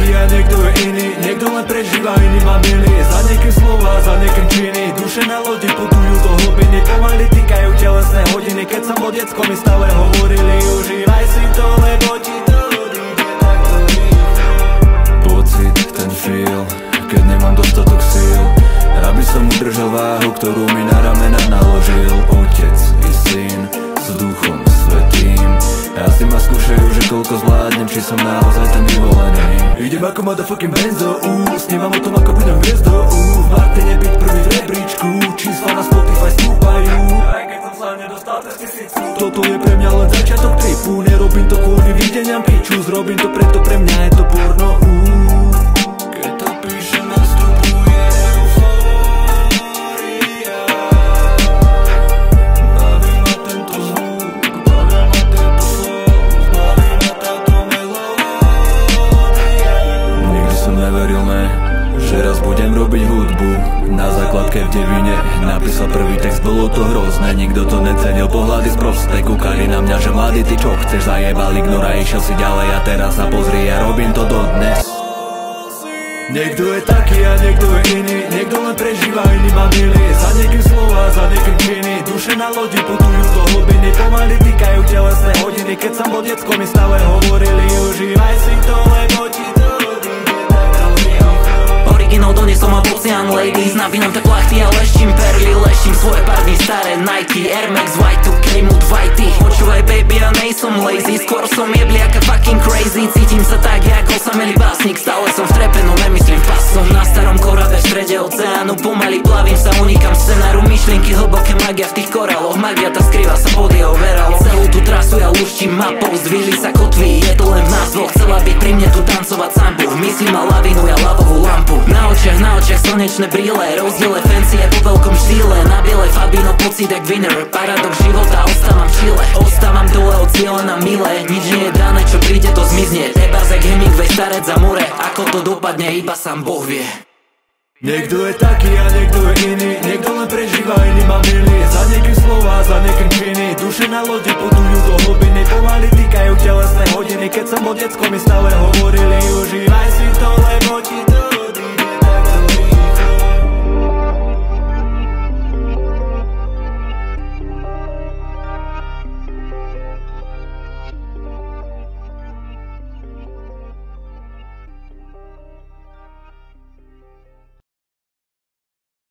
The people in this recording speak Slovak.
taký a niekto je iný. Niekto len prežíva, iný má milý. Za niekým slova, za niekým činy. Duše na lodi putujú do hlbiny. Pomaly týkajú telesné hodiny. Keď som bol decko, mi stále hovorili: užívaj si to, lebo ti to odíde takto rýchlo. Pocit, ten feel, keď nemám dostatok síl, aby som udržal váhu, ktorú mi na ramena naložil Otec i Syn s Duchom Svätým. Asi ma skúšajú, že koľko zvládnem, či som naozaj ten vyvolený. Idem ako motherfucking benzo, snívam o tom, ako budem hviezdo, v Martine byť prvý v rebríčku, čísla na Spotify stúpajú. Aj keď som sa nedostal cez 1000. Toto je pre mňa len začiatok tripu. Nerobím to kvôli videniam piču, zrobím to preto, pre mňa je to porno. Keď to píšem, nastupuje eufória. Baví ma tento zvuk, bavia ma tento slov, baví ma táto melódia. Nikdy som neveril, ne, že raz budem robiť hudbu. Na základke v Devine napísal prvý text, bolo to hrozné. Nikto to necenil, pohľady sprosté, kúkali na mňa, že mladý, ty čo chceš, zajebal ignora, išiel si ďalej a teraz sa pozri, ja robím to dodnes. Niekto je taký a niekto je iný. Niekto len prežíva, iný má milý. Za niekým slova, za niekým činy. Duše na lodi putujú do hlbiny. Pomaly týkajú telesné hodiny. Keď som bol decko, mi stále hovorili: užívaj si to, lebo ti to odíde takto rýchlo. Originál doniesol ma Ocean Ladies. Napínam te plachty a leším perly. Leším svoje párny staré Nike Air Max Y2K Mood Whitey. Počúvaj baby, ja nejsom lazy, skôr som jebli aká fucking crazy. Cítim sa tak, ako osamelý básnik. Stále som v trepe, no nemyslím v pasom. Na starom korabe v strede oceánu pomaly plavím sa, unikam scenáru. Myšlienky hlboké, magia v tých koráloch. Magia tá skrýva sa pod jeho veralo. Celú tú trasu ja luštím mapou, zdvihli sa kotvy, je to len v nás dvoch. Chcela byť pri mne tu tancovať sambu, v mysli ma lavinu, ja lavovú lampu. Na očiach slnečné brýle, rozdiele fancy je po veľkom štýle. Na bielej Fabino pocit jak winner, paradox života, ostávam v Chile. Ostávam dole od cieľa na mile, nič nie je dané, čo príde to zmizne. Teba jak Hemingway, starec za more, ako to dopadne, iba sám Boh vie. Niekto je taký a niekto je iný. Niekto len prežíva, iný má milý. Za niekým slova, za niekým činy. Duše na lodi putujú do hlbiny. Pomaly týkajú telesné hodiny. Keď som bol decko, mi stále hovorili: užívaj